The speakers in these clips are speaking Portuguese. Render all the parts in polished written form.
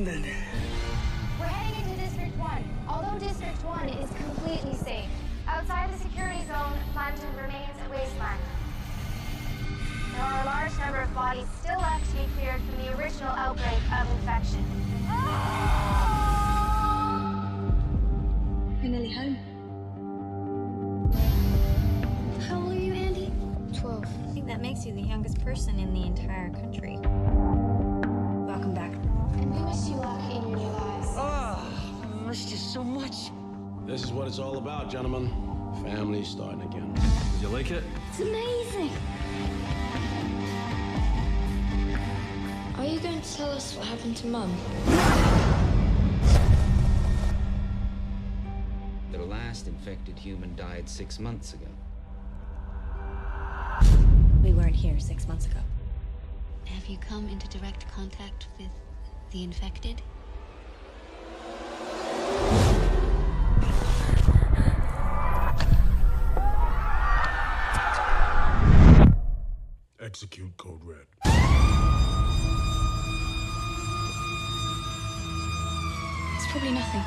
London. We're heading into District 1. Although District 1 is completely safe, outside the security zone, London remains a wasteland. There are a large number of bodies still left to be cleared from the original outbreak of infection. We're nearly home. How old are you, Andy? 12. I think that makes you the youngest person in the entire country. Welcome back. And we wish you luck in your new lives. I missed you so much. This is what it's all about, gentlemen. Family starting again. Did you like it? It's amazing. Are you going to tell us what happened to Mum? The last infected human died 6 months ago. We weren't here 6 months ago. Have you come into direct contact with the infected? Execute Code Red. It's probably nothing.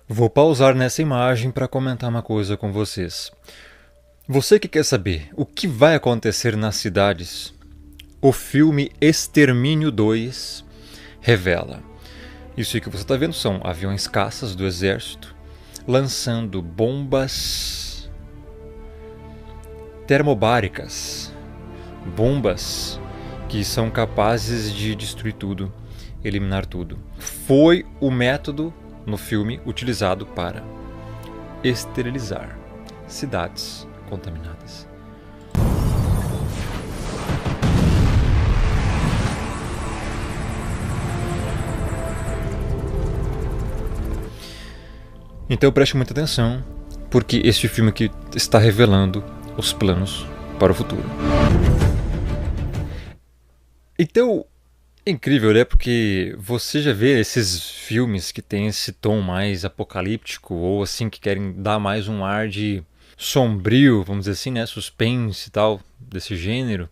Vou pausar nessa imagem para comentar uma coisa com vocês. Você que quer saber o que vai acontecer nas cidades, o filme Extermínio 2 revela. Isso aí que você está vendo são aviões caças do exército lançando bombas termobáricas, bombas que são capazes de destruir tudo, eliminar tudo. Foi o método no filme utilizado para esterilizar cidades contaminadas. Então preste muita atenção, porque este filme aqui está revelando os planos para o futuro. Então, é incrível, né? Porque você já vê esses filmes que tem esse tom mais apocalíptico, ou assim, que querem dar mais um ar de sombrio, vamos dizer assim, né? Suspense e tal, desse gênero.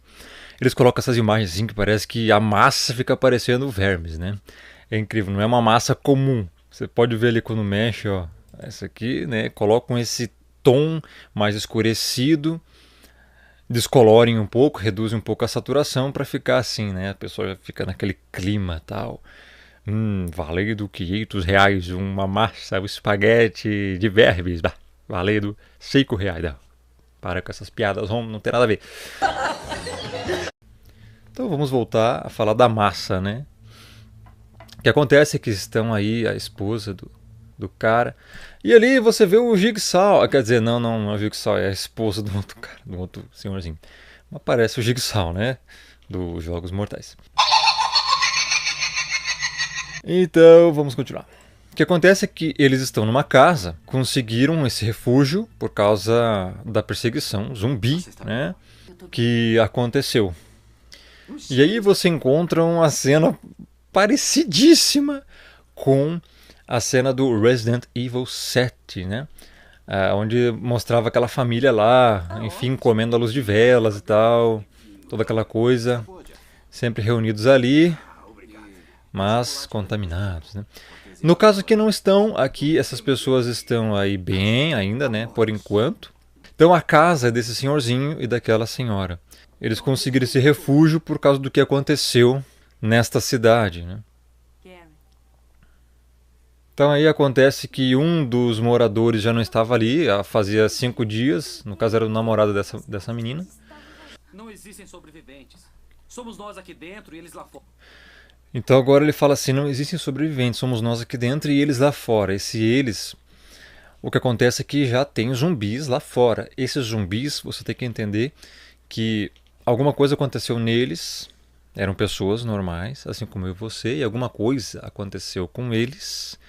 Eles colocam essas imagens assim que parece que a massa fica parecendo vermes, né? É incrível, não é uma massa comum. Você pode ver ali quando mexe, ó. Essa aqui, né? Colocam esse tom mais escurecido, descolorem um pouco, reduzem um pouco a saturação para ficar assim, né? A pessoa já fica naquele clima tal. Valendo R$500, uma massa, um espaguete de vermes. Valendo R$5. Não. Para com essas piadas, não tem nada a ver. Então vamos voltar a falar da massa, né? O que acontece é que estão aí a esposa do cara. E ali você vê o Jigsaw. Quer dizer, não é o Jigsaw, é a esposa do outro cara, do outro senhorzinho. Mas parece o Jigsaw, né? Dos Jogos Mortais. Então, vamos continuar. O que acontece é que eles estão numa casa, conseguiram esse refúgio por causa da perseguição zumbi, né? Que aconteceu. E aí você encontra uma cena parecidíssima com a cena do Resident Evil 7, né? Onde mostrava aquela família lá, enfim, comendo à luz de velas e tal, toda aquela coisa, sempre reunidos ali, mas contaminados, né? No caso aqui não estão, aqui essas pessoas estão aí bem ainda, né? Por enquanto. Então a casa é desse senhorzinho e daquela senhora. Eles conseguiram esse refúgio por causa do que aconteceu nesta cidade, né? Então aí acontece que um dos moradores já não estava ali, fazia 5 dias, no caso era o namorado dessa menina. Não existem sobreviventes. Somos nós aqui dentro e eles lá fora. Então agora ele fala assim, não existem sobreviventes, somos nós aqui dentro e eles lá fora. O que acontece é que já tem zumbis lá fora. Esses zumbis, você tem que entender que alguma coisa aconteceu neles, eram pessoas normais, assim como eu e você, e alguma coisa aconteceu com eles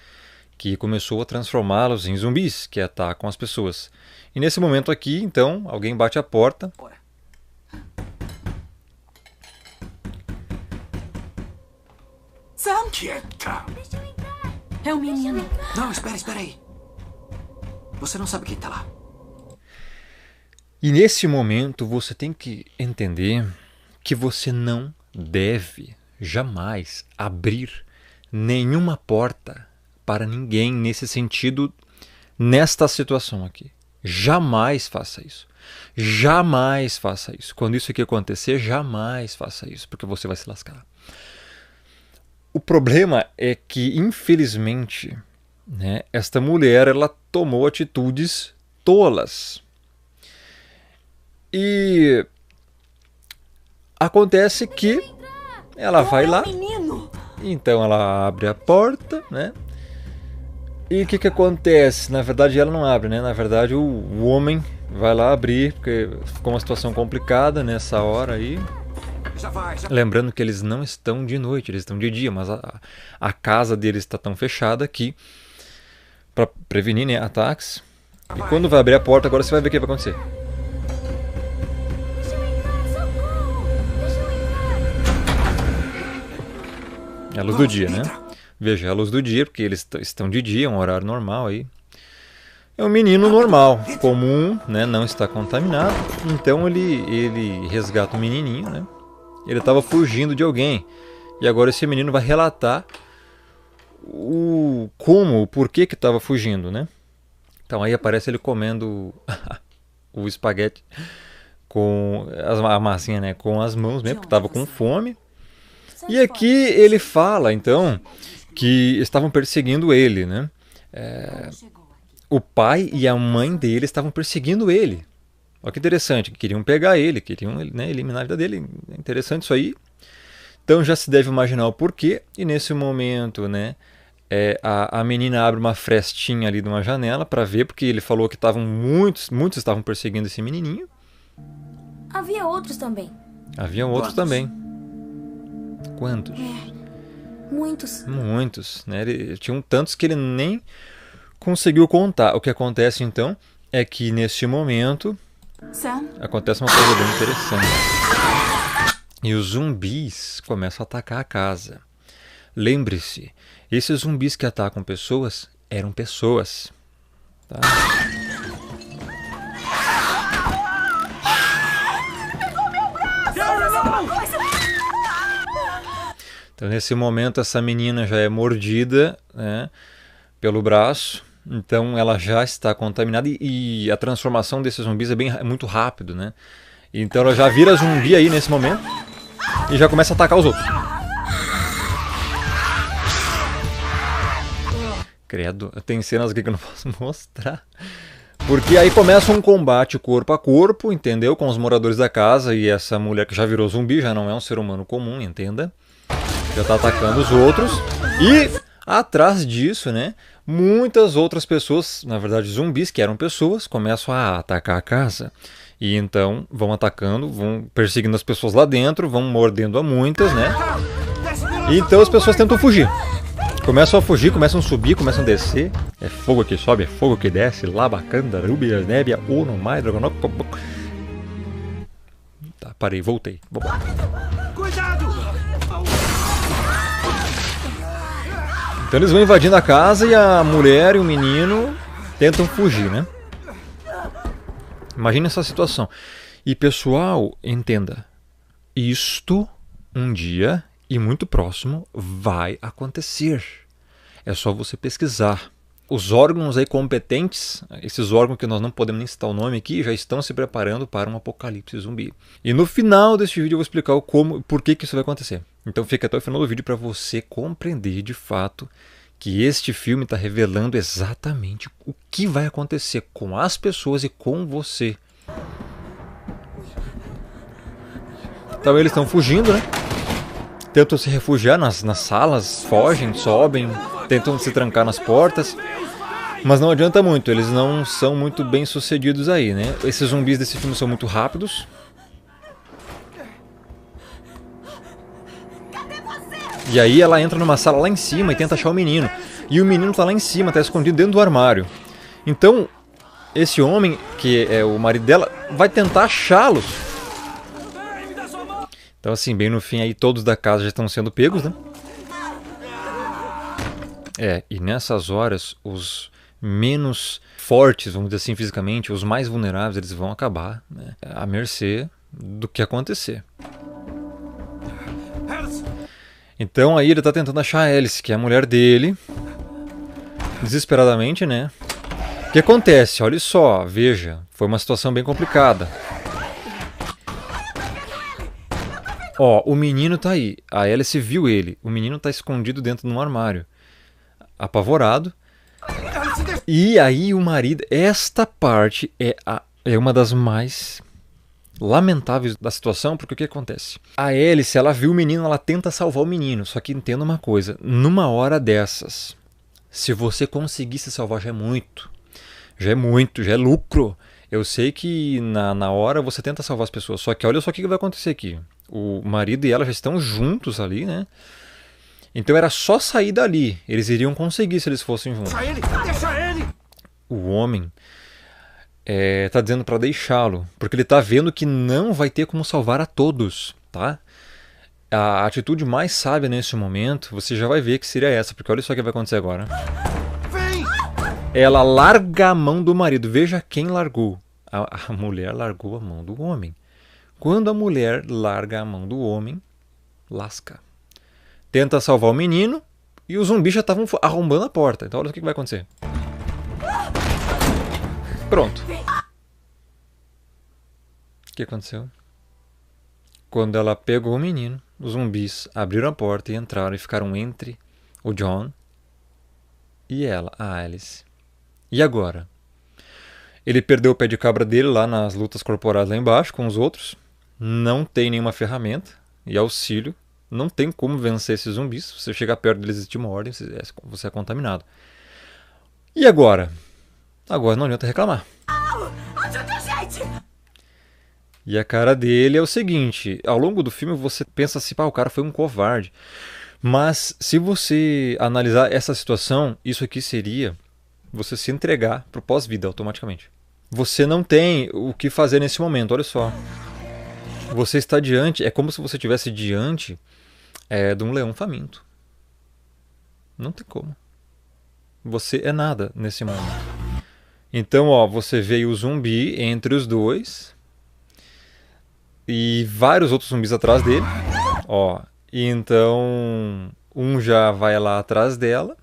que começou a transformá-los em zumbis que atacam as pessoas. E nesse momento aqui, então, alguém bate a porta. Sam, quieta! É o menino. Não, espera aí. Você não sabe quem tá lá. E nesse momento você tem que entender que você não deve jamais abrir nenhuma porta para ninguém nesse sentido, nesta situação aqui. Jamais faça isso. Jamais faça isso. Quando isso aqui acontecer, jamais faça isso, porque você vai se lascar. O problema é que, infelizmente, né, esta mulher ela tomou atitudes tolas. E acontece que ela vai lá, então ela abre a porta, né? E o que acontece? Na verdade ela não abre, né? Na verdade o homem vai lá abrir, porque ficou uma situação complicada nessa hora aí. Lembrando que eles não estão de noite, eles estão de dia, mas a casa deles está tão fechada que, para prevenir, né, ataques. E quando vai abrir a porta, agora você vai ver o que vai acontecer. É a luz do dia, né? Veja, é a luz do dia, porque eles estão de dia, um horário normal aí. É um menino normal, comum, né? Não está contaminado. Então ele resgata o menininho, né? Ele estava fugindo de alguém. E agora esse menino vai relatar o porquê que estava fugindo, né? Então aí aparece ele comendo o espaguete com a massinha, né? Com as mãos mesmo, porque estava com fome. E aqui ele fala, então, que estavam perseguindo ele, né? O pai e a mãe dele estavam perseguindo ele. Olha que interessante, queriam pegar ele, queriam, né, eliminar a vida dele. É interessante isso aí. Então já se deve imaginar o porquê. E nesse momento, né, a menina abre uma frestinha ali de uma janela para ver, porque ele falou que muitos estavam perseguindo esse menininho. Havia outros também. Haviam outros também. Quantos? Muitos. Muitos, né? Tinham tantos que ele nem conseguiu contar. O que acontece então é que neste momento acontece uma coisa bem interessante. E os zumbis começam a atacar a casa. Lembre-se, esses zumbis que atacam pessoas eram pessoas. Tá? Então, nesse momento, essa menina já é mordida, né, pelo braço. Então, ela já está contaminada e a transformação desses zumbis é muito rápido, né? Então, ela já vira zumbi aí nesse momento e já começa a atacar os outros. Credo, tem cenas aqui que eu não posso mostrar. Porque aí começa um combate corpo a corpo, entendeu? Com os moradores da casa e essa mulher que já virou zumbi, já não é um ser humano comum, entenda? Já está atacando os outros. E atrás disso, né, muitas outras pessoas, na verdade zumbis que eram pessoas, começam a atacar a casa. E então vão atacando, vão perseguindo as pessoas lá dentro, vão mordendo a muitas, né? E então as pessoas tentam fugir. Começam a fugir, começam a subir, começam a descer. É fogo que sobe, é fogo que desce. Labacanda, Rubia, Nébia, Uno, Mai, Dragonop. Tá, parei, voltei. Cuidado! Então eles vão invadindo a casa e a mulher e o menino tentam fugir, né? Imagina essa situação. E pessoal, entenda. Isto um dia e muito próximo vai acontecer. É só você pesquisar. Os órgãos aí competentes, esses órgãos que nós não podemos nem citar o nome aqui, já estão se preparando para um apocalipse zumbi. E no final deste vídeo eu vou explicar por que isso vai acontecer. Então fica até o final do vídeo para você compreender de fato que este filme está revelando exatamente o que vai acontecer com as pessoas e com você. Então eles estão fugindo, né? Tentam se refugiar nas salas, fogem, sobem, tentam se trancar nas portas. Mas não adianta muito, eles não são muito bem sucedidos aí, né? Esses zumbis desse filme são muito rápidos. E aí ela entra numa sala lá em cima e tenta achar o menino. E o menino tá lá em cima, tá escondido dentro do armário. Então, esse homem, que é o marido dela, vai tentar achá-los. Então assim, bem no fim aí todos da casa já estão sendo pegos, né? E nessas horas os menos fortes, vamos dizer assim, fisicamente, os mais vulneráveis, eles vão acabar, né, à mercê do que acontecer. Então aí ele tá tentando achar a Alice, que é a mulher dele, desesperadamente, né? O que acontece? Olha só, veja, foi uma situação bem complicada. Ó, o menino tá aí, a Alice viu ele, o menino tá escondido dentro de um armário, apavorado. E aí o marido, esta parte é uma das mais lamentáveis da situação, porque o que acontece? A Alice, ela viu o menino, ela tenta salvar o menino, só que entenda uma coisa, numa hora dessas, se você conseguir se salvar já é lucro. Eu sei que na hora você tenta salvar as pessoas, só que olha só o que vai acontecer aqui. O marido e ela já estão juntos ali, né? Então era só sair dali. Eles iriam conseguir se eles fossem juntos. Deixa ele! O homem tá dizendo para deixá-lo, porque ele tá vendo que não vai ter como salvar a todos, tá? A atitude mais sábia nesse momento, você já vai ver que seria essa, porque olha só o que vai acontecer agora. Vem! Ela larga a mão do marido. Veja quem largou. A mulher largou a mão do homem. Quando a mulher larga a mão do homem, lasca. Tenta salvar o menino e os zumbis já estavam arrombando a porta. Então olha o que vai acontecer. Pronto. O que aconteceu? Quando ela pegou o menino, os zumbis abriram a porta e entraram e ficaram entre o John e ela, a Alice. E agora? Ele perdeu o pé de cabra dele lá nas lutas corporais lá embaixo com os outros. Não tem nenhuma ferramenta e auxílio. Não tem como vencer esses zumbis. Se você chegar perto deles, existe uma ordem, você é contaminado. E agora? Agora não adianta reclamar. E a cara dele é o seguinte. Ao longo do filme você pensa assim, o cara foi um covarde. Mas se você analisar essa situação, isso aqui seria você se entregar para o pós-vida automaticamente. Você não tem o que fazer nesse momento, olha só. Você está diante, é como se você estivesse diante de um leão faminto. Não tem como. Você é nada nesse momento. Então, ó, você vê o zumbi entre os dois e vários outros zumbis atrás dele. Ó, e então um já vai lá atrás dela.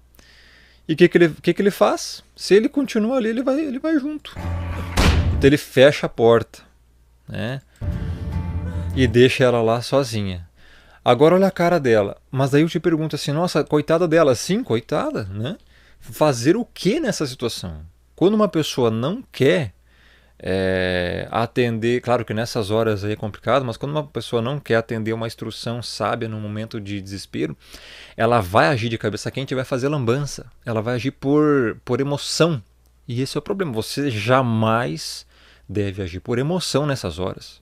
E o que ele faz? Se ele continua ali, ele vai junto. Então ele fecha a porta, né? E deixa ela lá sozinha. Agora olha a cara dela. Mas daí eu te pergunto assim, nossa, coitada dela. Sim, coitada, né? Fazer o que nessa situação? Quando uma pessoa não quer atender, claro que nessas horas aí é complicado, mas quando uma pessoa não quer atender uma instrução sábia num momento de desespero, ela vai agir de cabeça quente e vai fazer lambança. Ela vai agir por emoção. E esse é o problema. Você jamais deve agir por emoção nessas horas.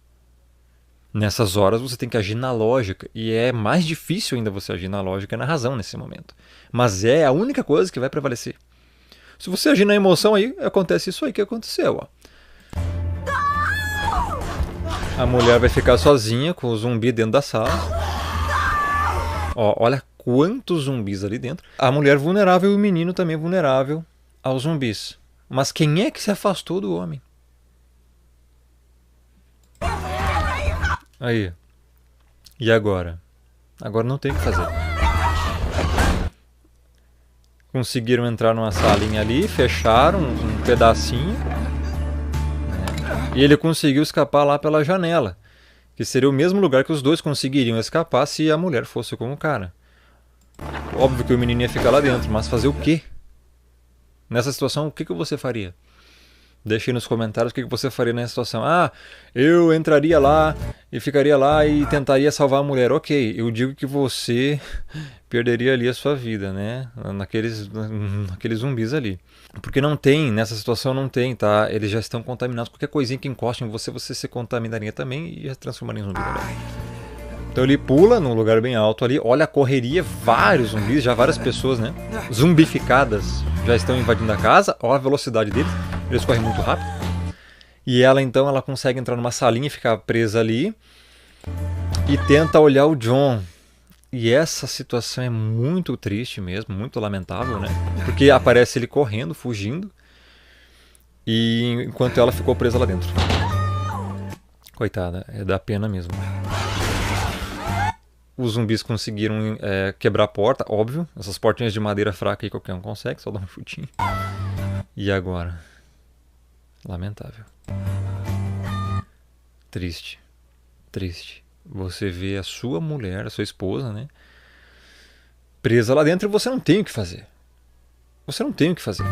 Nessas horas você tem que agir na lógica. E é mais difícil ainda você agir na lógica e na razão nesse momento. Mas é a única coisa que vai prevalecer. Se você agir na emoção, aí acontece isso aí que aconteceu, ó. A mulher vai ficar sozinha com o zumbi dentro da sala. Ó, olha quantos zumbis ali dentro. A mulher vulnerável e o menino também vulnerável aos zumbis. Mas quem é que se afastou do homem? Aí. E agora? Agora não tem o que fazer. Conseguiram entrar numa salinha ali, fecharam um pedacinho. E ele conseguiu escapar lá pela janela, que seria o mesmo lugar que os dois conseguiriam escapar se a mulher fosse com o cara. Óbvio que o menino ia ficar lá dentro, mas fazer o quê? Nessa situação, o que você faria? Deixe aí nos comentários o que você faria nessa situação. Ah, eu entraria lá e ficaria lá e tentaria salvar a mulher. Ok, eu digo que você perderia ali a sua vida, né? Naqueles zumbis ali. Porque não tem, nessa situação não tem, tá? Eles já estão contaminados. Qualquer coisinha que encoste em você, você se contaminaria também e já se transformaria em zumbi também. Então ele pula num lugar bem alto ali. Olha a correria, vários zumbis, já várias pessoas, né? Zumbificadas já estão invadindo a casa. Olha a velocidade deles. Eles correm muito rápido. E ela então ela consegue entrar numa salinha e ficar presa ali. E tenta olhar o John. E essa situação é muito triste mesmo, muito lamentável, né? Porque aparece ele correndo, fugindo, e enquanto ela ficou presa lá dentro. Coitada, é da pena mesmo. Os zumbis conseguiram quebrar a porta, óbvio. Essas portinhas de madeira fraca aí qualquer um consegue, só dá um chutinho. E agora? Lamentável. Triste. Triste. Você vê a sua mulher, a sua esposa, né? Presa lá dentro e você não tem o que fazer. Você não tem o que fazer.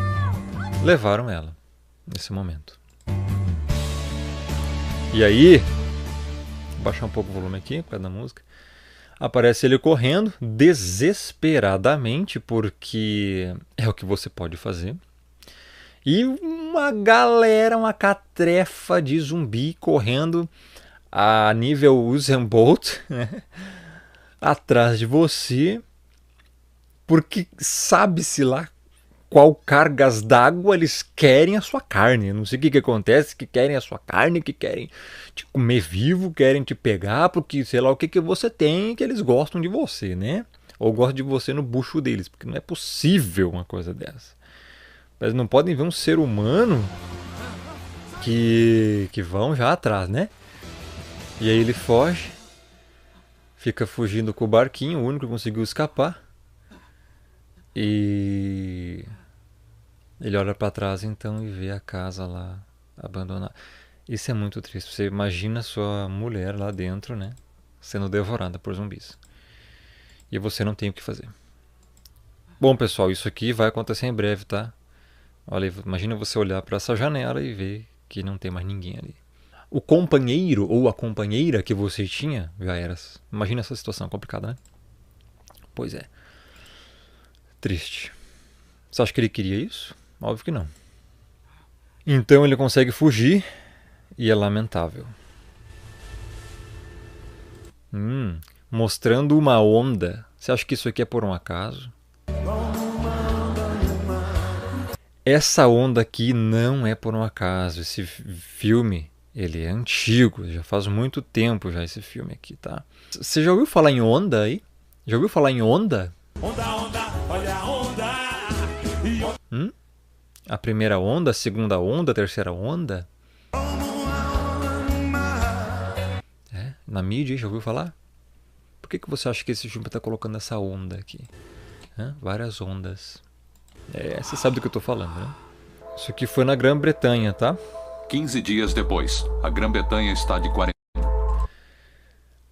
Levaram ela nesse momento. E aí, vou baixar um pouco o volume aqui por causa da música. Aparece ele correndo desesperadamente, porque é o que você pode fazer. E uma galera, uma catrefa de zumbi correndo a nível Usain Bolt, né? Atrás de você, porque sabe-se lá qual cargas d'água eles querem a sua carne. Não sei o que acontece, que querem a sua carne, que querem te comer vivo, querem te pegar, porque sei lá o que você tem, que eles gostam de você, né? Ou gostam de você no bucho deles, porque não é possível uma coisa dessa. Eles não podem ver um ser humano que vão já atrás, né? E aí ele foge, fica fugindo com o barquinho, o único que conseguiu escapar. E ele olha para trás então e vê a casa lá abandonada. Isso é muito triste. Você imagina sua mulher lá dentro, né, sendo devorada por zumbis. E você não tem o que fazer. Bom, pessoal, isso aqui vai acontecer em breve, tá? Olha, imagina você olhar para essa janela e ver que não tem mais ninguém ali. O companheiro ou a companheira que você tinha já era. Imagina essa situação complicada, né? Pois é. Triste. Você acha que ele queria isso? Óbvio que não. Então ele consegue fugir e é lamentável. Mostrando uma onda. Você acha que isso aqui é por um acaso? Essa onda aqui não é por um acaso. Esse filme, ele é antigo, já faz muito tempo já esse filme aqui, tá? Você já ouviu falar em onda aí? Já ouviu falar em onda? Onda, onda, olha a onda! A primeira onda, a segunda onda, a terceira onda? Na mídia, já ouviu falar? Por que você acha que esse filme está colocando essa onda aqui? Várias ondas. Você sabe do que eu estou falando, né? Isso aqui foi na Grã-Bretanha, tá? 15 dias depois, a Grã-Bretanha está de quarentena.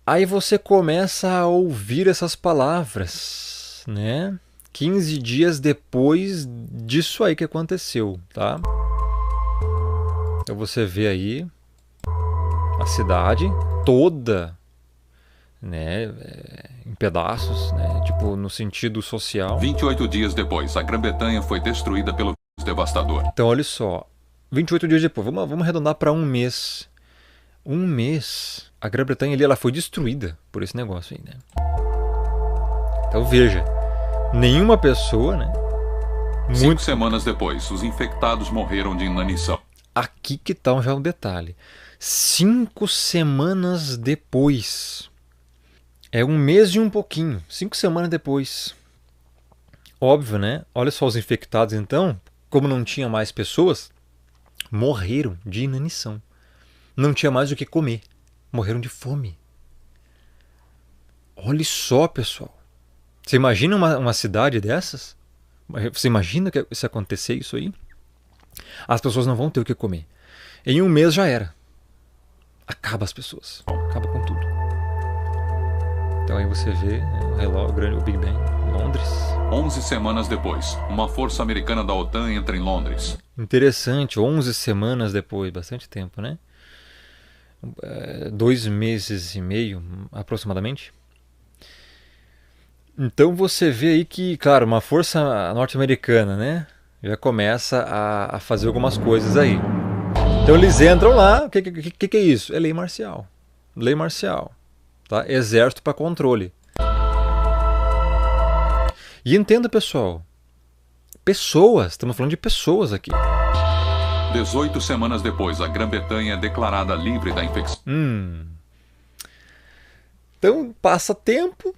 Aí você começa a ouvir essas palavras, né? 15 dias depois disso aí que aconteceu, tá? Então você vê aí a cidade toda, né, em pedaços, né, tipo no sentido social. 28 dias depois, a Grã-Bretanha foi destruída pelo vírus devastador. Então olha só, 28 dias depois, vamos arredondar para um mês. Um mês, a Grã-Bretanha ali, ela foi destruída por esse negócio aí, né? Então veja, nenhuma pessoa, né? 5 semanas depois, os infectados morreram de inanição. Aqui que tá já um detalhe. 5 semanas depois. É um mês e um pouquinho. 5 semanas depois. Óbvio, né? Olha só os infectados então, como não tinha mais pessoas, morreram de inanição. Não tinha mais o que comer. Morreram de fome. Olha só, pessoal. Você imagina uma cidade dessas? Você imagina que se acontecer isso aí? As pessoas não vão ter o que comer. Em um mês já era. Acaba as pessoas. Acaba com tudo. Então aí você vê o relógio, o Big Ben, Londres. 11 semanas depois, uma força americana da OTAN entra em Londres. Interessante, 11 semanas depois, bastante tempo, né? 2 meses e meio, aproximadamente. Então você vê aí que, claro, uma força norte-americana, né? Já começa a fazer algumas coisas aí. Então eles entram lá, o que é isso? É lei marcial. Lei marcial. Tá? Exército para controle. E entenda, pessoal. Pessoas, estamos falando de pessoas aqui. 18 semanas depois, a Grã-Bretanha é declarada livre da infecção. Então passa tempo.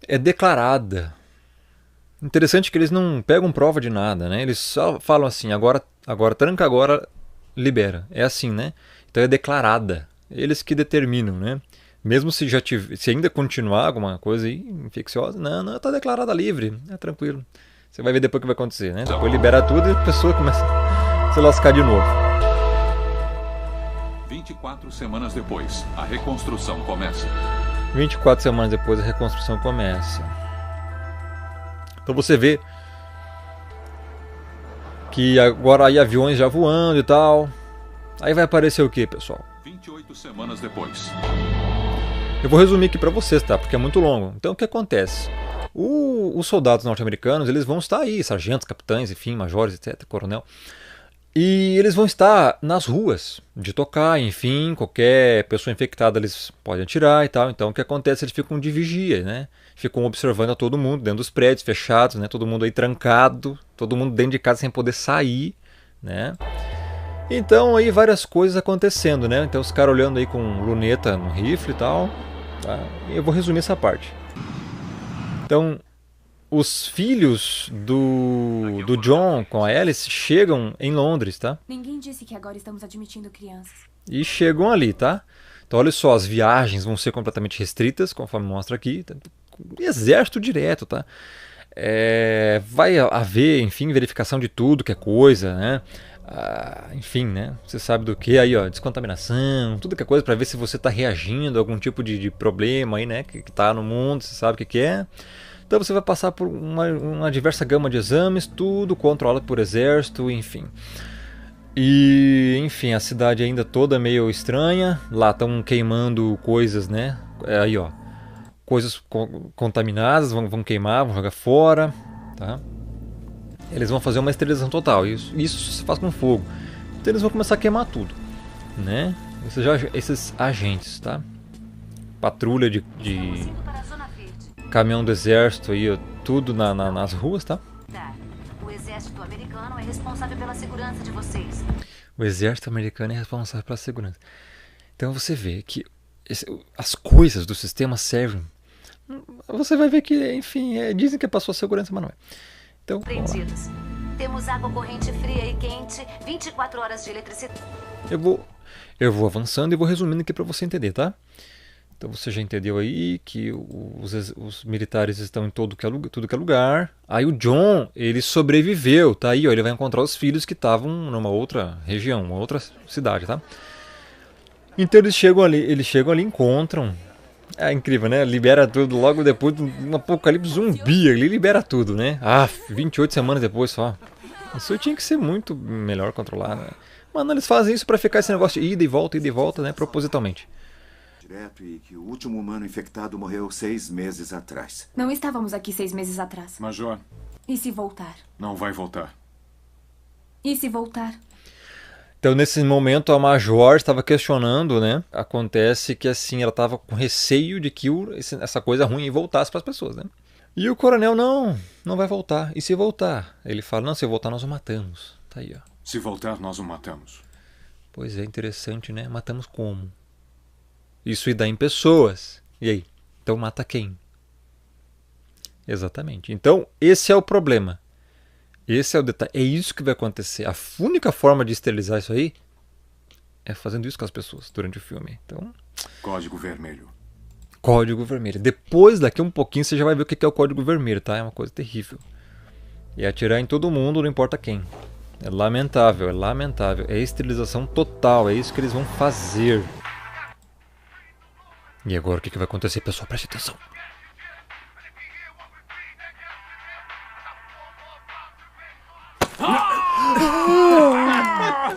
é declarada. Interessante que eles não pegam prova de nada, né? Eles só falam assim, agora tranca, agora libera. É assim, né? Então é declarada. Eles que determinam, né? Mesmo se se ainda continuar alguma coisa aí infecciosa, não, tá declarada livre, é tranquilo. Você vai ver depois o que vai acontecer, né? Depois libera tudo e a pessoa começa a se lascar de novo. 24 semanas depois, a reconstrução começa. 24 semanas depois a reconstrução começa. Então você vê que agora aí aviões já voando e tal. Aí vai aparecer o que, pessoal? 28 semanas depois. Eu vou resumir aqui para vocês, tá? Porque é muito longo. Então o que acontece? Os soldados norte-americanos, eles vão estar aí, sargentos, capitães, enfim, majores, etc, coronel. E eles vão estar nas ruas de tocar, enfim, qualquer pessoa infectada eles podem atirar e tal. Então o que acontece? Eles ficam de vigia, né? Ficam observando a todo mundo dentro dos prédios fechados, né? Todo mundo aí trancado, todo mundo dentro de casa sem poder sair, né? Então aí várias coisas acontecendo, né? Então os caras olhando aí com luneta no rifle e tal, tá? Eu vou resumir essa parte. Então os filhos do John com a Alice chegam em Londres, tá? Ninguém disse que agora estamos admitindo crianças. E chegam ali, tá? Então olha só, as viagens vão ser completamente restritas, conforme mostra aqui. Exército direto, tá? Vai haver, enfim, verificação de tudo que é coisa, né? Enfim, né? Você sabe do que aí, ó, descontaminação, tudo que é coisa para ver se você está reagindo a algum tipo de problema aí, né? Que tá no mundo, você sabe o que é. Então você vai passar por uma diversa gama de exames, tudo controlado por exército, enfim. E, enfim, a cidade ainda toda meio estranha. Lá estão queimando coisas, né? Aí, ó. Coisas contaminadas, vão queimar, vão jogar fora, tá? Eles vão fazer uma esterilização total. Isso se faz com fogo. Então eles vão começar a queimar tudo, né? Esses agentes, tá? Patrulha de caminhão do exército aí, ó, tudo nas ruas, tá? O exército americano é responsável pela segurança de vocês. O exército americano é responsável pela segurança. Então você vê que as coisas do sistema servem. Você vai ver que, enfim, dizem que é para sua segurança, mas não é. Então, prendidos. Temos água corrente fria e quente, 24 horas de eletricidade. Eu vou avançando e vou resumindo aqui para você entender, tá? Então você já entendeu aí que os militares estão em tudo que é lugar. Aí o John, ele sobreviveu, tá aí, ó, ele vai encontrar os filhos que estavam numa outra região, uma outra cidade, tá? Então eles chegam ali e encontram. É incrível, né? Libera tudo logo depois de um apocalipse zumbi, ele libera tudo, né? 28 semanas depois só. Isso tinha que ser muito melhor controlado, né? Mano, eles fazem isso pra ficar esse negócio de ida e volta, né? Propositalmente. Direto e que o último humano infectado morreu 6 meses atrás. Não estávamos aqui 6 meses atrás. Major. E se voltar? Não vai voltar. E se voltar? Então, nesse momento, a Major estava questionando, né? Acontece que, assim, ela estava com receio de que essa coisa ruim voltasse para as pessoas, né? E o coronel, não vai voltar. E se voltar? Ele fala, não, se voltar nós o matamos. Tá aí, ó. Se voltar, nós o matamos. Pois é, interessante, né? Matamos como? Isso dá em pessoas. E aí? Então mata quem? Exatamente. Então, esse é o problema. Esse é o detalhe. É isso que vai acontecer. A única forma de esterilizar isso aí é fazendo isso com as pessoas durante o filme. Então, Código Vermelho. Código Vermelho. Depois, daqui um pouquinho, você já vai ver o que é o Código Vermelho, tá? É uma coisa terrível. E atirar em todo mundo, não importa quem. É lamentável, é lamentável. É esterilização total. É isso que eles vão fazer. E agora o que vai acontecer, pessoal? Preste atenção.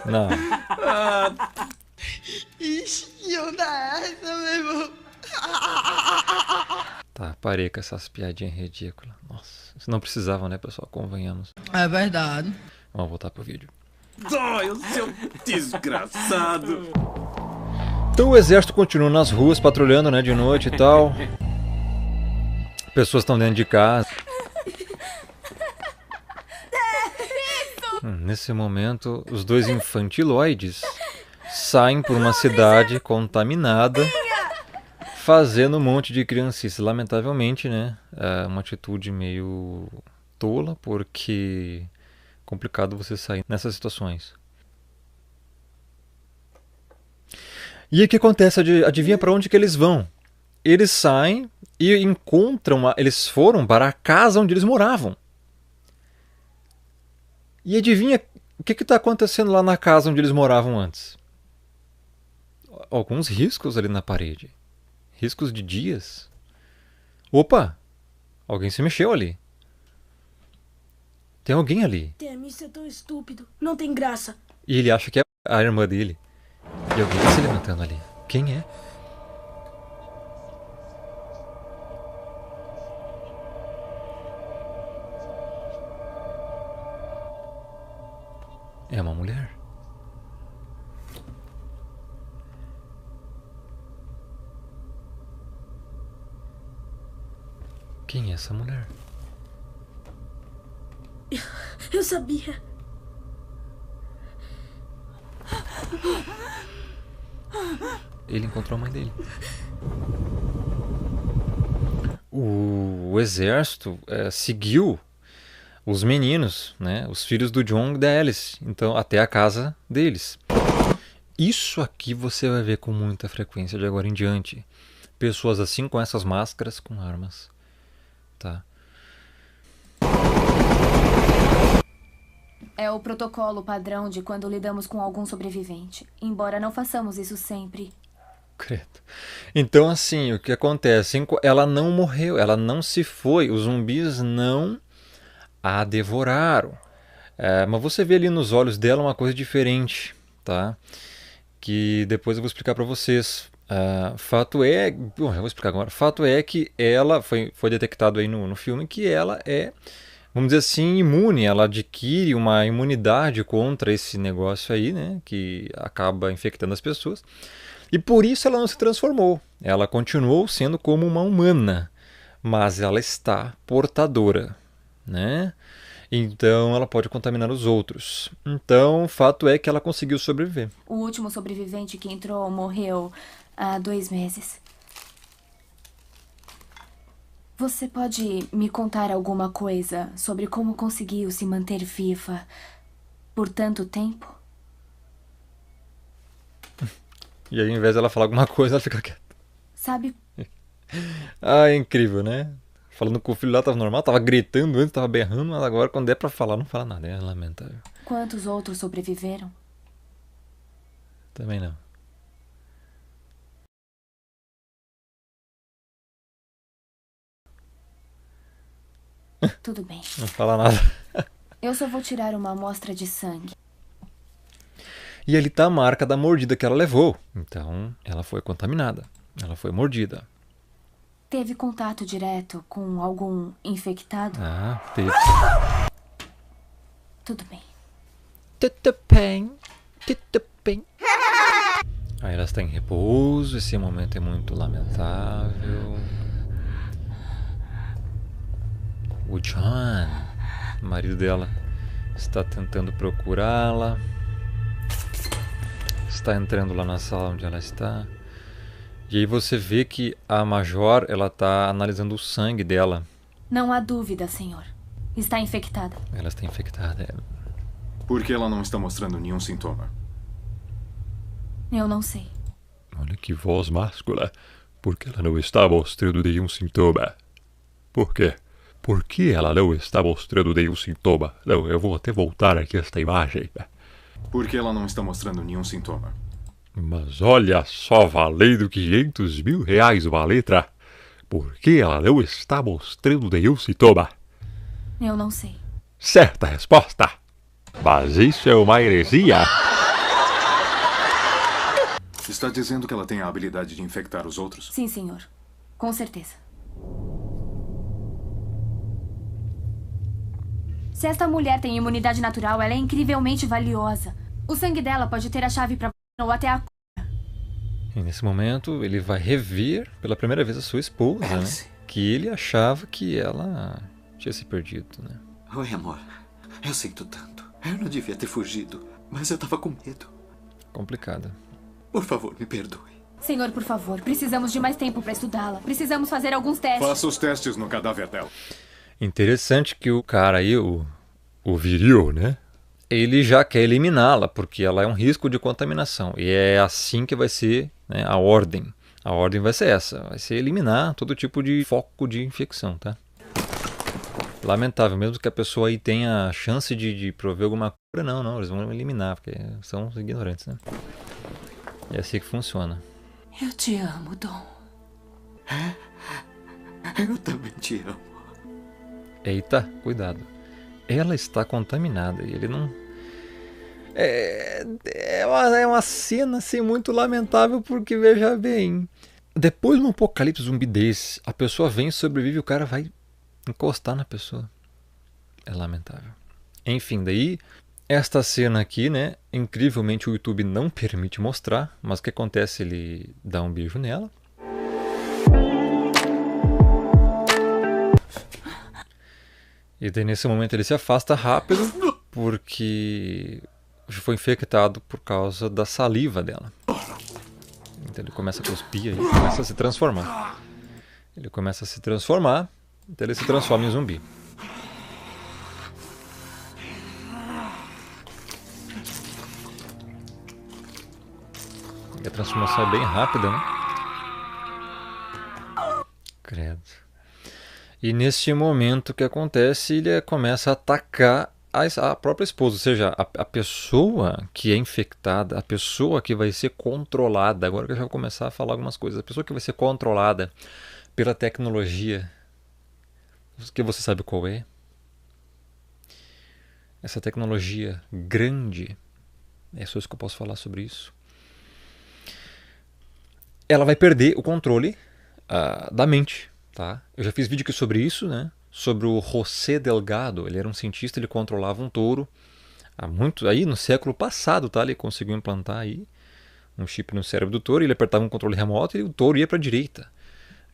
Não. Tá, parei com essas piadinhas ridículas. Nossa, isso não precisava, né, pessoal? Convenhamos. É verdade. Vamos voltar pro vídeo. Dói, o seu desgraçado. Então o exército continua nas ruas, patrulhando, né, de noite e tal. Pessoas estão dentro de casa. Nesse momento, os dois infantiloides saem por uma cidade contaminada, fazendo um monte de criancice. Lamentavelmente, né? É uma atitude meio tola, porque é complicado você sair nessas situações. E o que acontece? Adivinha para onde que eles vão? Eles saem e encontram... Eles foram para a casa onde eles moravam. E adivinha o que está acontecendo lá na casa onde eles moravam antes? Alguns riscos ali na parede. Riscos de dias. Opa! Alguém se mexeu ali. Tem alguém ali. Tem, isso é tão estúpido. Não tem graça. E ele acha que é a irmã dele. E alguém está se levantando ali. Quem é? É uma mulher. Quem é essa mulher? Eu sabia. Ele encontrou a mãe dele. O exército seguiu os meninos, né, os filhos do John e da Alice, então até a casa deles. Isso aqui você vai ver com muita frequência de agora em diante. Pessoas assim com essas máscaras com armas. Tá. É o protocolo padrão de quando lidamos com algum sobrevivente. Embora não façamos isso sempre. Credo. Então assim, o que acontece? Ela não morreu, ela não se foi. Os zumbis não a devoraram. Mas você vê ali nos olhos dela uma coisa diferente, tá? Que depois eu vou explicar para vocês. Fato é... Bom, eu vou explicar agora. Fato é que ela... Foi detectado aí no filme que ela é, vamos dizer assim, imune. Ela adquire uma imunidade contra esse negócio aí, né? Que acaba infectando as pessoas. E por isso ela não se transformou. Ela continuou sendo como uma humana. Mas ela está portadora, né? Então ela pode contaminar os outros. Então o fato é que ela conseguiu sobreviver. O último sobrevivente que entrou morreu há 2 meses. Você pode me contar alguma coisa sobre como conseguiu se manter viva por tanto tempo? E aí, ao invés dela falar alguma coisa, ela fica quieta. Sabe? É incrível, né? Falando com o filho lá, tava normal, tava gritando antes, tava berrando, mas agora quando é pra falar, não fala nada. É lamentável. Quantos outros sobreviveram? Também não. Tudo bem. Não fala nada. Eu só vou tirar uma amostra de sangue. E ali tá a marca da mordida que ela levou. Então, ela foi contaminada. Ela foi mordida. Teve contato direto com algum infectado? Ah, teve. Tudo bem. Tudo bem. Tudo bem. Aí ela está em repouso. Esse momento é muito lamentável. O John, o marido dela, está tentando procurá-la. Está entrando lá na sala onde ela está. E aí você vê que a Major, ela está analisando o sangue dela. Não há dúvida, senhor. Está infectada. Ela está infectada. Por que ela não está mostrando nenhum sintoma? Eu não sei. Olha que voz máscula. Por que ela não está mostrando nenhum sintoma? Por quê? Por que ela não está mostrando nenhum sintoma? Não, eu vou até voltar aqui esta imagem. Por que ela não está mostrando nenhum sintoma? Mas olha só, valendo 500 mil reais uma letra. Por que ela não está mostrando nenhum sintoma? Eu não sei. Certa resposta. Mas isso é uma heresia. Está dizendo que ela tem a habilidade de infectar os outros? Sim, senhor. Com certeza. Se esta mulher tem imunidade natural, ela é incrivelmente valiosa. O sangue dela pode ter a chave para ou até a cura. E nesse momento, ele vai rever pela primeira vez a sua esposa, né? Que ele achava que ela tinha se perdido, né? Oi, amor. Eu sinto tanto. Eu não devia ter fugido, mas eu tava com medo. Complicada. Por favor, me perdoe. Senhor, por favor, precisamos de mais tempo para estudá-la. Precisamos fazer alguns testes. Faça os testes no cadáver dela. Interessante que o cara aí, o viril, né? Ele já quer eliminá-la, porque ela é um risco de contaminação. E é assim que vai ser, né, a ordem. A ordem vai ser essa, vai ser eliminar todo tipo de foco de infecção, tá? Lamentável, mesmo que a pessoa aí tenha a chance de prover alguma cura, não, eles vão eliminar, porque são os ignorantes, né? É assim que funciona. Eu te amo, Dom. Eu também te amo. Eita, cuidado. Ela está contaminada e ele não... É uma cena assim muito lamentável, porque veja bem, depois de um apocalipse zumbi desse, a pessoa vem e sobrevive e o cara vai encostar na pessoa. É lamentável. Enfim, daí esta cena aqui, né, incrivelmente o YouTube não permite mostrar, mas o que acontece? Ele dá um beijo nela. E daí nesse momento ele se afasta rápido, porque foi infectado por causa da saliva dela. Então ele começa a cuspir e começa a se transformar. Então ele se transforma em zumbi. E a transformação é bem rápida, né? Credo. E neste momento que acontece, ele começa a atacar a própria esposa, ou seja, a pessoa que é infectada, a pessoa que vai ser controlada, agora que eu já vou começar a falar algumas coisas, a pessoa que vai ser controlada pela tecnologia, que você sabe qual é? Essa tecnologia grande, é só isso que eu posso falar sobre isso. Ela vai perder o controle da mente, tá? Eu já fiz vídeo aqui sobre isso, né? Sobre o José Delgado. Ele era um cientista, ele controlava um touro aí no século passado, tá? Ele conseguiu implantar aí um chip no cérebro do touro, ele apertava um controle remoto e o touro ia para a direita.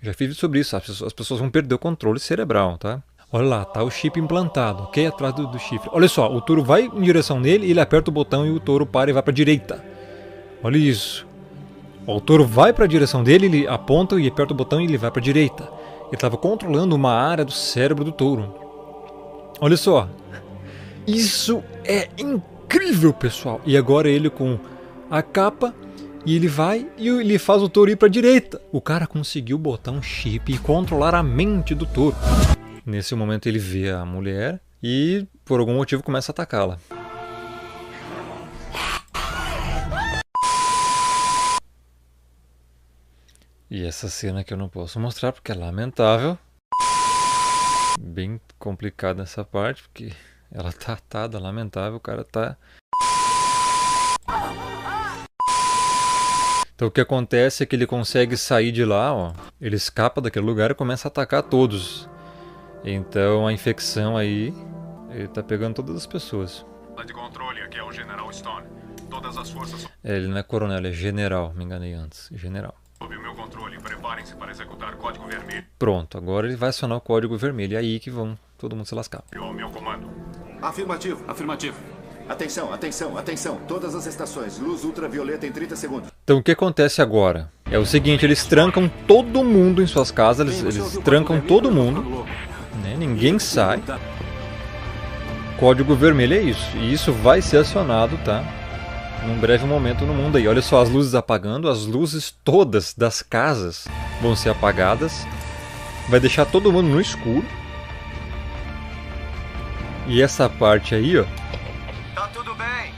Já fiz vídeo sobre isso, as pessoas vão perder o controle cerebral, tá? Olha lá, tá o chip implantado, ok? Atrás do chifre. Olha só, o touro vai em direção dele, ele aperta o botão e o touro para e vai para a direita. Olha isso. O touro vai para a direção dele, ele aponta e aperta o botão e ele vai para a direita. Ele estava controlando uma área do cérebro do touro. Olha só. Isso é incrível, pessoal. E agora ele com a capa, e ele vai e ele faz o touro ir para a direita. O cara conseguiu botar um chip e controlar a mente do touro. Nesse momento ele vê a mulher e por algum motivo começa a atacá-la. E essa cena que eu não posso mostrar porque é lamentável. Bem complicada essa parte, porque ela tá atada, lamentável, o cara tá... Então o que acontece é que ele consegue sair de lá, ó. Ele escapa daquele lugar e começa a atacar todos. Então a infecção aí, ele tá pegando todas as pessoas. De controle, aqui é o General Stone. Todas as forças... Ele não é coronel, ele é general, me enganei antes, general. Sob o meu controle, preparem-se para executar o código vermelho. Pronto, agora ele vai acionar o código vermelho. É aí que vão todo mundo se lascar. Ao meu comando. Afirmativo. Afirmativo. Atenção, atenção, atenção. Todas as estações. Luz ultravioleta em 30 segundos. Então o que acontece agora? É o seguinte, eles trancam todo mundo em suas casas, eles trancam todo mundo, né? Ninguém sai. Código vermelho é isso. E isso vai ser acionado, tá? Num breve momento no mundo aí. Olha só as luzes apagando, as luzes todas das casas vão ser apagadas. Vai deixar todo mundo no escuro. E essa parte aí, ó. Tá tudo bem.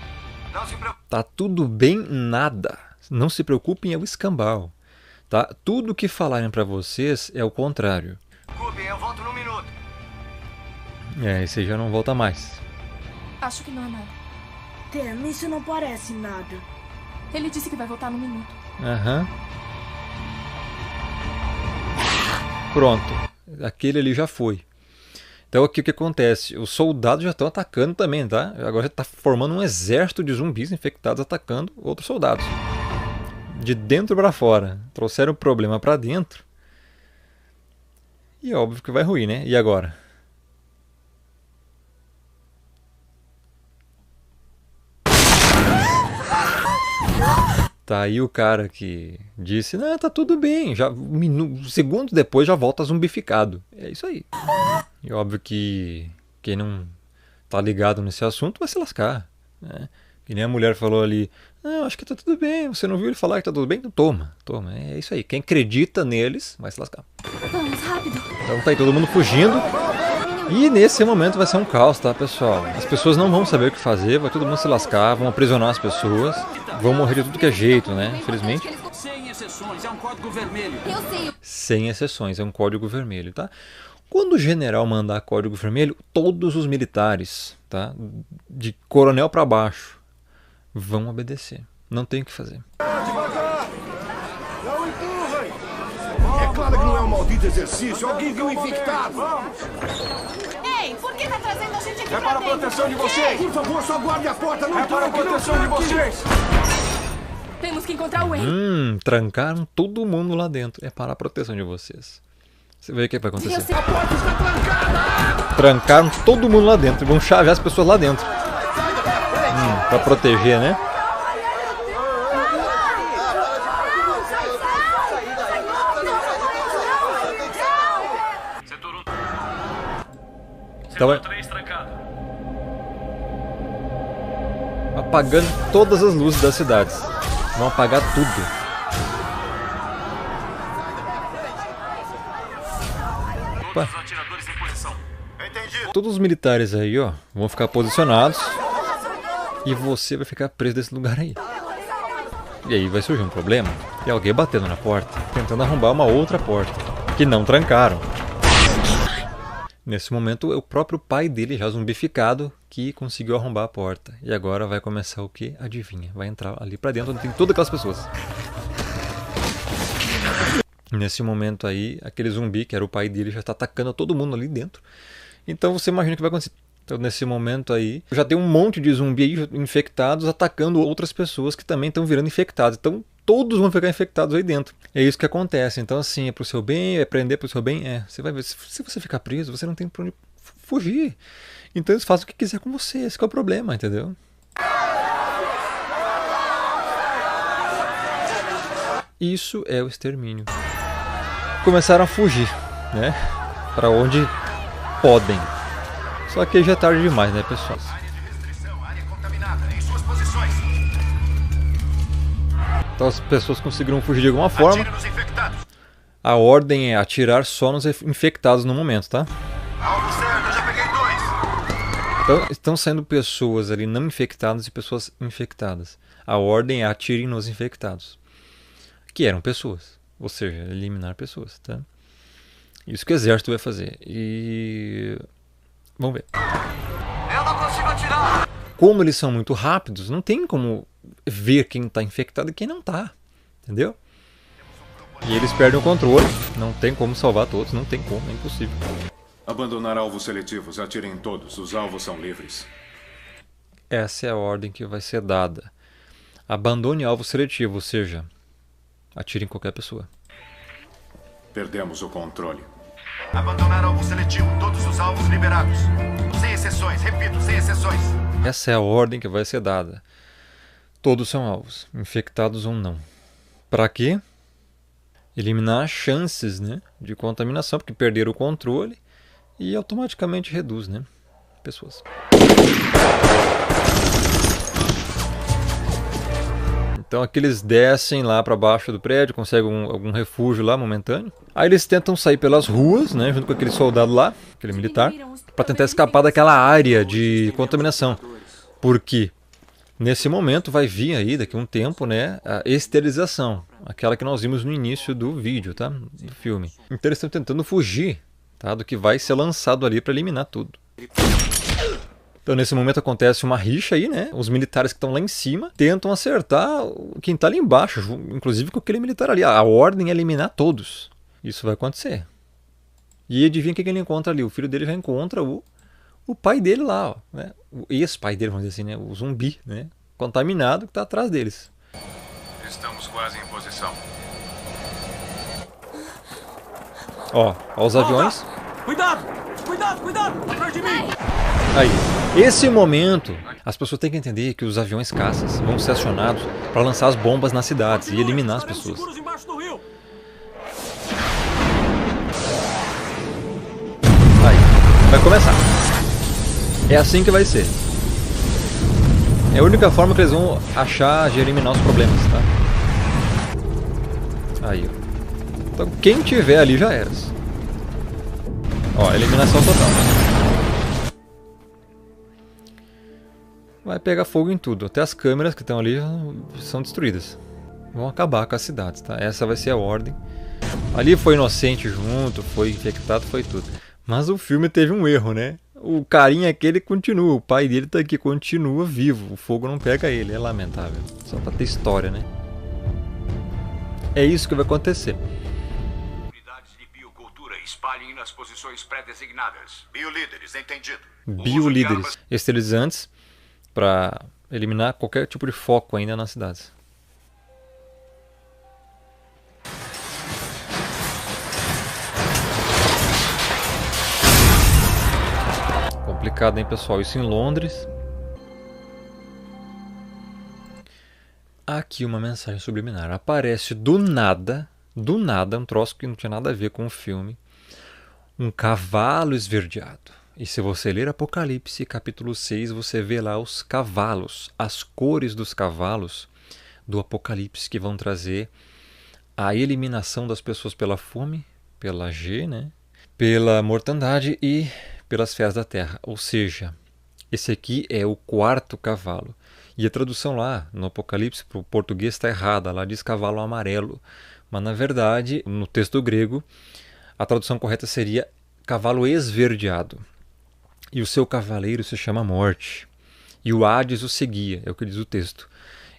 Não se preocupe. Tá tudo bem nada. Não se preocupem, é o escambau. Tá? Tudo que falarem pra vocês é o contrário. Desculpem, eu volto num minuto. Esse aí já não volta mais. Acho que não é nada. Tem, isso não parece nada. Ele disse que vai voltar no minuto. Aham. Pronto. Aquele ali já foi. Então aqui o que acontece? Os soldados já estão atacando também, tá? Agora já está formando um exército de zumbis infectados atacando outros soldados. De dentro para fora. Trouxeram o problema para dentro. E óbvio que vai ruir, né? E agora? Tá aí o cara que disse, não, tá tudo bem, já segundos depois já volta zumbificado. É isso aí. E óbvio que quem não tá ligado nesse assunto vai se lascar, né? Que nem a mulher falou ali, não, acho que tá tudo bem, você não viu ele falar que tá tudo bem? Então toma. É isso aí. Quem acredita neles vai se lascar. Vamos, rápido. Então tá aí todo mundo fugindo. E nesse momento vai ser um caos, tá, pessoal? As pessoas não vão saber o que fazer, vai todo mundo se lascar, vão aprisionar as pessoas, vão morrer de tudo que é jeito, né? Infelizmente. Sem exceções, é um código vermelho. Eu sei. Sem exceções, é um código vermelho, tá? Quando o general mandar código vermelho, todos os militares, tá? De coronel para baixo, vão obedecer. Não tem o que fazer. Devagar! Não empurrem! É claro que não é um maldito exercício. Alguém viu infectado? Ei, por que tá trazendo a gente aqui É para a proteção de vocês! Por favor, só guarde a porta. Não é para a proteção de vocês! Temos que encontrar o Wayne. Trancaram todo mundo lá dentro. É para a proteção de vocês. Você vê o que vai acontecer. A porta está trancada! Trancaram todo mundo lá dentro. Vão chavear as pessoas lá dentro. Para proteger, né? Então, apagando todas as luzes das cidades. Vão apagar tudo. Opa. Todos os militares aí, ó, vão ficar posicionados. E você vai ficar preso nesse lugar aí. E aí vai surgir um problema. E alguém batendo na porta, tentando arrombar uma outra porta, que não trancaram. Nesse momento, é o próprio pai dele, já zumbificado, que conseguiu arrombar a porta. E agora vai começar o quê? Adivinha? Vai entrar ali pra dentro onde tem todas aquelas pessoas. Nesse momento aí, aquele zumbi, que era o pai dele, já está atacando todo mundo ali dentro. Então você imagina o que vai acontecer. Então nesse momento aí, já tem um monte de zumbi aí infectados atacando outras pessoas que também estão virando infectados. Então todos vão ficar infectados aí dentro. É isso que acontece. Então assim, é pro seu bem, é prender pro seu bem. Você vai ver, se você ficar preso, você não tem pra onde fugir. Então eles fazem o que quiser com você. Esse que é o problema, entendeu? Isso é o extermínio. Começaram a fugir, né? Para onde podem. Só que já é tarde demais, né, pessoal? Então as pessoas conseguiram fugir de alguma forma. A ordem é atirar só nos infectados no momento, tá? Então estão saindo pessoas ali não infectadas e pessoas infectadas. A ordem é atirem nos infectados. Que eram pessoas. Ou seja, eliminar pessoas, tá? Isso que o exército vai fazer. E... vamos ver. Eu não consigo atirar! Como eles são muito rápidos, não tem como ver quem está infectado e quem não está. Entendeu? E eles perdem o controle. Não tem como salvar todos. Não tem como, é impossível. Abandonar alvos seletivos. Atirem em todos. Os alvos são livres. Essa é a ordem que vai ser dada. Abandone alvo seletivo, ou seja, atire em qualquer pessoa. Perdemos o controle. Abandonar alvo seletivo. Todos os alvos liberados. Sem exceções. Repito, sem exceções. Essa é a ordem que vai ser dada. Todos são alvos, infectados ou não. Para quê? Eliminar as chances, né, de contaminação, porque perderam o controle e automaticamente reduz, né, pessoas. Então aqui eles descem lá para baixo do prédio, conseguem algum refúgio lá momentâneo. Aí eles tentam sair pelas ruas, né, junto com aquele soldado lá, aquele militar, para tentar escapar daquela área de contaminação. Porque nesse momento vai vir aí, daqui a um tempo, né, a esterilização, aquela que nós vimos no início do vídeo, tá, do filme. Então eles estão tentando fugir, tá, do que vai ser lançado ali para eliminar tudo. Então nesse momento acontece uma rixa aí, né? Os militares que estão lá em cima tentam acertar quem está ali embaixo, inclusive com aquele militar ali. A ordem é eliminar todos. Isso vai acontecer. E adivinha o que ele encontra ali? O filho dele já encontra o pai dele lá, ó, né? O ex-pai dele, vamos dizer assim, né? O zumbi, né? Contaminado que está atrás deles. Estamos quase em posição. Ó os aviões. Cuidado! Cuidado, cuidado! Atrás de mim! Aí, esse momento As pessoas têm que entender que os aviões caças vão ser acionados para lançar as bombas nas cidades e eliminar as pessoas. Aí, vai começar. É assim que vai ser. É a única forma que eles vão achar de eliminar os problemas, tá? Aí, ó. Então quem tiver ali já era. Ó, eliminação total. Vai pegar fogo em tudo. Até as câmeras que estão ali são destruídas. Vão acabar com as cidades, tá? Essa vai ser a ordem. Ali foi inocente junto, foi infectado, foi tudo. Mas o filme teve um erro, né? O carinha aquele continua, o pai dele tá aqui, continua vivo. O fogo não pega ele, é lamentável. Só pra ter história, né? É isso que vai acontecer. Unidades de biocultura espalhem nas posições pré-designadas. Biolíderes, entendido. Biolíderes, esterilizantes para eliminar qualquer tipo de foco ainda nas cidades. Complicado, hein, pessoal? Isso em Londres. Aqui uma mensagem subliminar. Aparece do nada, um troço que não tinha nada a ver com o filme, um cavalo esverdeado. E se você ler Apocalipse, capítulo 6, você vê lá os cavalos, as cores dos cavalos do Apocalipse, que vão trazer a eliminação das pessoas pela fome, pela G, né? Pela mortandade e pelas feras da terra. Ou seja, esse aqui é o 4º cavalo. E a tradução lá no Apocalipse para o português está errada, lá diz cavalo amarelo. Mas na verdade, no texto grego, a tradução correta seria cavalo esverdeado. E o seu cavaleiro se chama Morte. E o Hades o seguia, é o que diz o texto.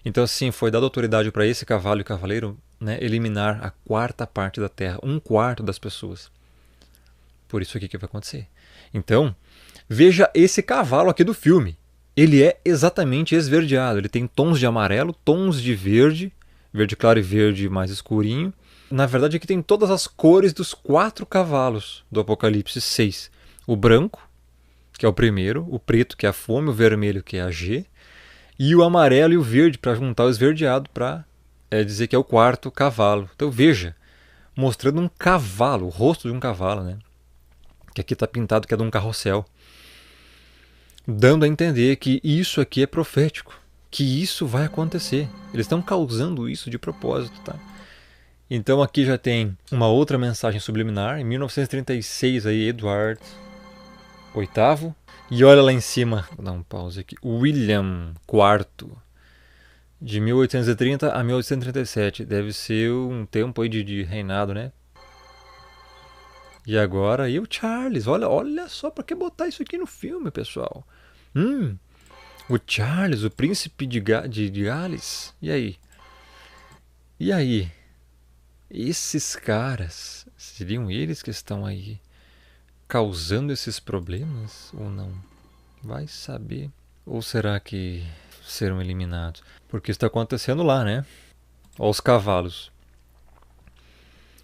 Então assim, foi dada autoridade para esse cavalo e cavaleiro, né, eliminar a 4ª parte da terra, 1/4 das pessoas. Por isso aqui que vai acontecer. Então, veja esse cavalo aqui do filme. Ele é exatamente esverdeado. Ele tem tons de amarelo, tons de verde, verde claro e verde mais escurinho. Na verdade, aqui tem todas as cores dos 4 cavalos do Apocalipse 6. O branco, que é o primeiro, o preto, que é a fome, o vermelho, que é a G, e o amarelo e o verde, para juntar o esverdeado, para dizer que é o 4º cavalo. Então veja, mostrando um cavalo, o rosto de um cavalo, né? Que aqui está pintado que é de um carrossel, dando a entender que isso aqui é profético, que isso vai acontecer. Eles estão causando isso de propósito, tá? Então aqui já tem uma outra mensagem subliminar. Em 1936, aí, Edward VIII. E olha lá em cima, vou dar um pause aqui, William IV, de 1830 a 1837. Deve ser um tempo aí de reinado, né? E agora, e o Charles? Olha só para que botar isso aqui no filme, pessoal. O Charles, o príncipe de Gales. E aí? E aí? Esses caras, seriam eles que estão aí causando esses problemas ou não? Vai saber. Ou será que serão eliminados? Porque está acontecendo lá, né? Olha os cavalos.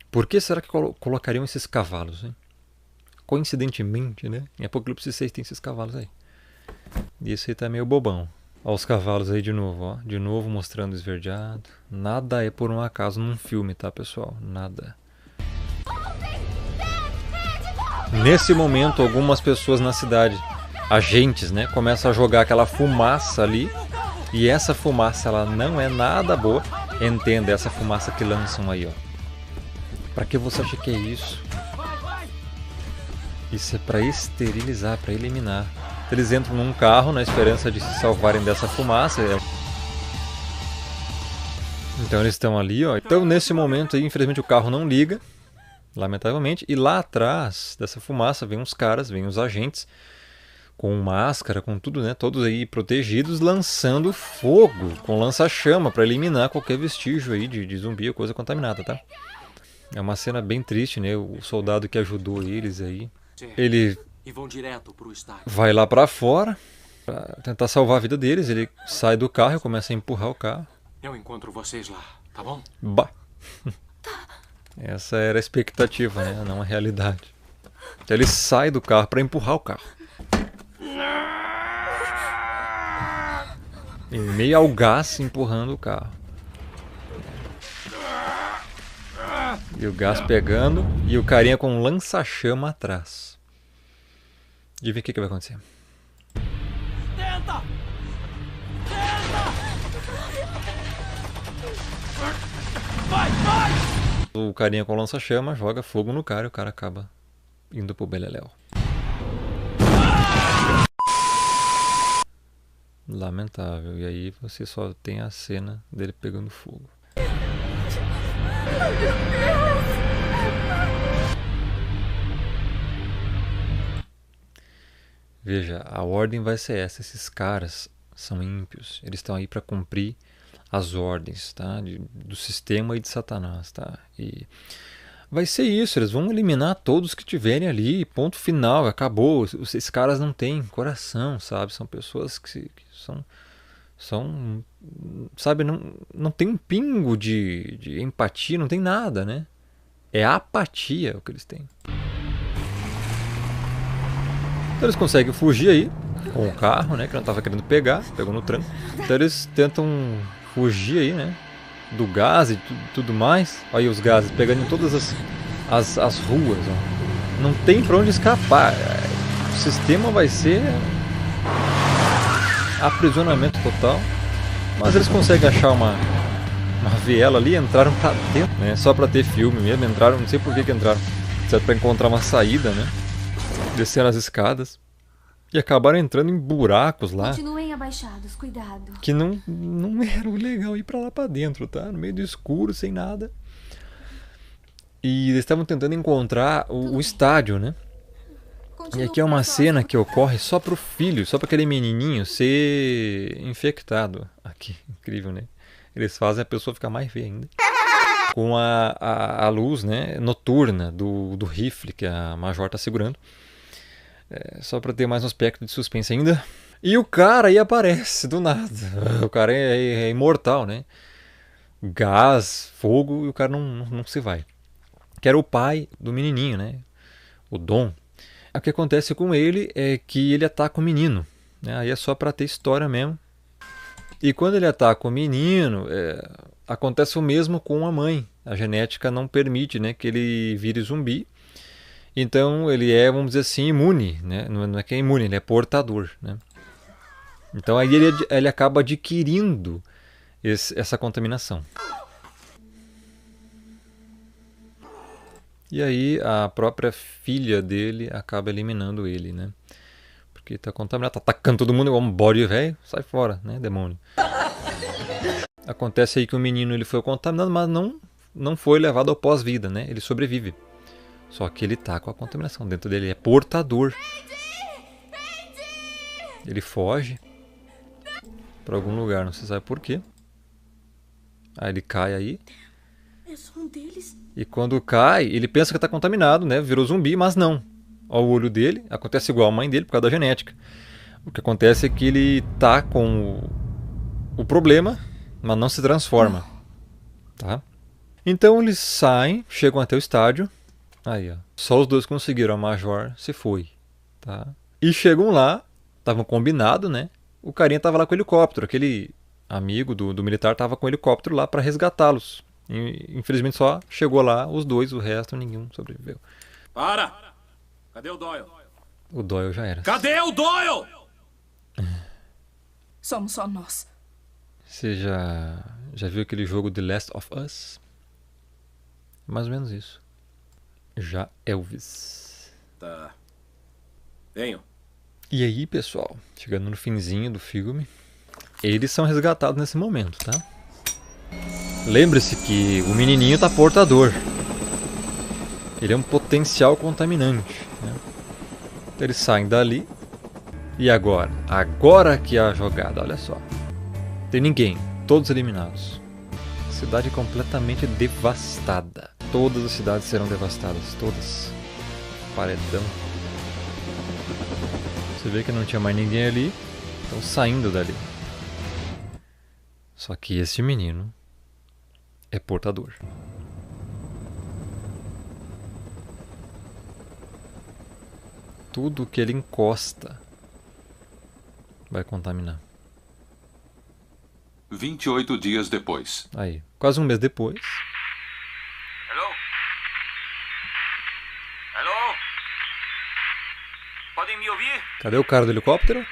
Por que será que colocariam esses cavalos, hein? Coincidentemente, né? Em Apocalipse 6 tem esses cavalos aí. E esse aí tá meio bobão. Olha os cavalos aí de novo, ó. De novo mostrando esverdeado. Nada é por um acaso num filme, tá, pessoal? Nada. Nesse momento, algumas pessoas na cidade, agentes, né? Começam a jogar aquela fumaça ali. E essa fumaça, ela não é nada boa. Entenda, essa fumaça que lançam aí, ó. Pra que você acha que é isso? Isso é para esterilizar, para eliminar. Eles entram num carro na esperança de se salvarem dessa fumaça. Então eles estão ali, ó. Então nesse momento aí, infelizmente o carro não liga, lamentavelmente. E lá atrás dessa fumaça vem uns caras, vem os agentes com máscara, com tudo, né? Todos aí protegidos, lançando fogo com lança-chama para eliminar qualquer vestígio aí de zumbi ou coisa contaminada, tá? É uma cena bem triste, né? O soldado que ajudou eles aí, ele vai lá pra fora pra tentar salvar a vida deles. Ele sai do carro e começa a empurrar o carro. Eu encontro vocês lá, tá bom? Bah! Essa era a expectativa, né? Não a realidade. Então ele sai do carro pra empurrar o carro. Em meio ao gás empurrando o carro. E o gás pegando e o carinha com um lança-chama atrás. Adivinha o que vai acontecer? Tenta! Vai, vai! O carinha com lança-chama joga fogo no cara e o cara acaba indo pro beleléu. Lamentável. E aí você só tem a cena dele pegando fogo. Veja, a ordem vai ser essa. Esses caras são ímpios. Eles estão aí para cumprir as ordens, tá? Do sistema e de Satanás, tá? E vai ser isso. Eles vão eliminar todos que tiverem ali. Ponto final. Acabou. Esses caras não têm coração, sabe? São pessoas que são sabe? Não tem um pingo de empatia. Não tem nada, né? É apatia o que eles têm. Então eles conseguem fugir aí com o carro, né? Que não estava querendo pegar, pegou no tranco. Então eles tentam fugir aí, né? Do gás e tudo mais. Olha aí os gases pegando em todas as ruas. Ó. Não tem pra onde escapar. O sistema vai ser aprisionamento total. Mas eles conseguem achar uma viela ali, entraram pra dentro, né? Só pra ter filme mesmo. Entraram, não sei por que entraram. Certo, pra encontrar uma saída, né? Desceram as escadas e acabaram entrando em buracos lá. Continuem abaixados, cuidado. Que não era legal ir pra lá pra dentro, tá? No meio do escuro, sem nada. E eles estavam tentando encontrar o estádio, né? E aqui é uma cena que ocorre só pro filho, só pra aquele menininho ser infectado. Aqui, incrível, né? Eles fazem a pessoa ficar mais feia ainda. Com a luz, né, noturna do rifle que a Major tá segurando. Só pra ter mais um aspecto de suspense ainda. E o cara aí aparece do nada. O cara é imortal, né? Gás, fogo e o cara não se vai. Que era o pai do menininho, né? O Dom. O que acontece com ele é que ele ataca o menino. Né? Aí é só pra ter história mesmo. E quando ele ataca o menino, acontece o mesmo com a mãe. A genética não permite, né, que ele vire zumbi. Então ele é, vamos dizer assim, imune, né? Não é que é imune, ele é portador, né? Então aí ele acaba adquirindo essa contaminação. E aí a própria filha dele acaba eliminando ele, né? Porque está contaminado, tá atacando todo mundo igual um bode velho, sai fora, né, demônio. Acontece aí que o menino ele foi contaminado, mas não foi levado ao pós-vida, né? Ele sobrevive. Só que ele tá com a contaminação dentro dele, ele é portador. Ele foge para algum lugar, não se sabe por quê. Aí ele cai aí. É só um deles. E quando cai, ele pensa que tá contaminado, né? Virou zumbi, mas não. Olha o olho dele, acontece igual a mãe dele por causa da genética. O que acontece é que ele tá com o problema, mas não se transforma. Tá? Então eles saem, chegam até o estádio. Aí, ó. Só os dois conseguiram, a Major se foi. Tá? E chegam lá, estavam combinado, né? O carinha tava lá com o helicóptero, aquele amigo do militar tava com o helicóptero lá para resgatá-los. Infelizmente só chegou lá os dois, o resto nenhum sobreviveu. Para! Cadê o Doyle? O Doyle já era. Cadê o Doyle? Somos só nós. Você já viu aquele jogo The Last of Us? Mais ou menos isso. Já Elvis. Tá. Tenho. E aí, pessoal, chegando no finzinho do filme, eles são resgatados nesse momento, tá? Lembre-se que o menininho tá portador. Ele é um potencial contaminante, né? Então eles saem dali. E agora? Agora que é a jogada, olha só. Tem ninguém, todos eliminados. Cidade completamente devastada. Todas as cidades serão devastadas, todas. Paredão. Você vê que não tinha mais ninguém ali. Estão saindo dali. Só que esse menino é portador. Tudo que ele encosta vai contaminar. 28 dias depois. Aí, quase um mês depois. Alô? Alô? Podem me ouvir? Cadê o cara do helicóptero?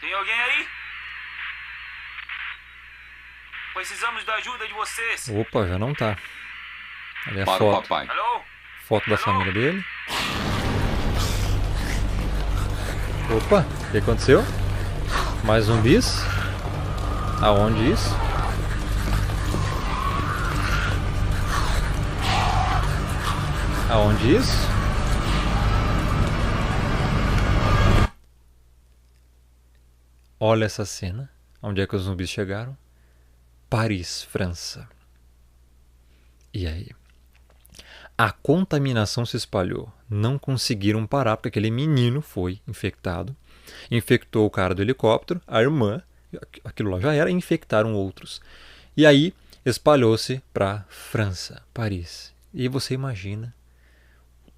Tem alguém aí? Precisamos da ajuda de vocês. Opa, já não tá. Ali a Para foto. o papai. Alô? Foto da família dele. Opa, o que aconteceu? Mais zumbis? Aonde isso? Aonde isso? Olha essa cena. Onde é que os zumbis chegaram? Paris, França. E aí? A contaminação se espalhou. Não conseguiram parar porque aquele menino foi infectado. Infectou o cara do helicóptero, a irmã, aquilo lá já era, infectaram outros. E aí espalhou-se para França, Paris. E você imagina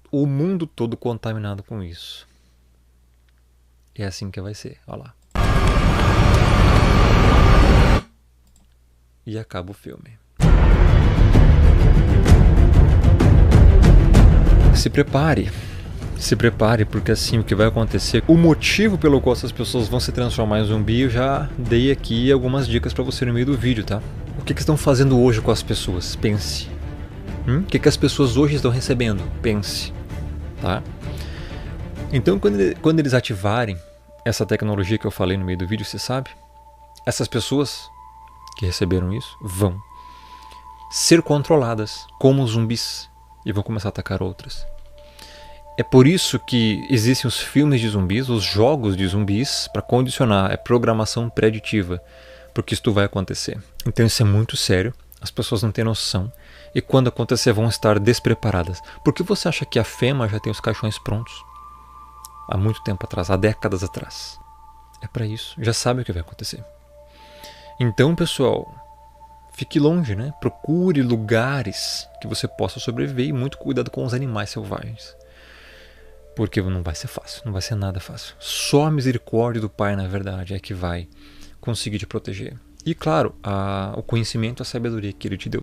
o mundo todo contaminado com isso. É assim que vai ser, olha lá. E acaba o filme. Se prepare, porque assim o que vai acontecer, o motivo pelo qual essas pessoas vão se transformar em zumbi, eu já dei aqui algumas dicas para você no meio do vídeo, tá? O que estão fazendo hoje com as pessoas? Pense. O que as pessoas hoje estão recebendo? Pense, tá? Então quando eles ativarem essa tecnologia que eu falei no meio do vídeo, você sabe? Essas pessoas que receberam isso vão ser controladas como zumbis e vão começar a atacar outras. É por isso que existem os filmes de zumbis, os jogos de zumbis, para condicionar, é programação preditiva, porque isso vai acontecer. Então isso é muito sério, as pessoas não têm noção, e quando acontecer vão estar despreparadas. Por que você acha que a FEMA já tem os caixões prontos? Há muito tempo atrás, há décadas atrás. É para isso, já sabe o que vai acontecer. Então, pessoal, fique longe, né? Procure lugares que você possa sobreviver e muito cuidado com os animais selvagens. Porque não vai ser fácil, não vai ser nada fácil. Só a misericórdia do Pai, na verdade, é que vai conseguir te proteger. E claro, o conhecimento e a sabedoria que Ele te deu.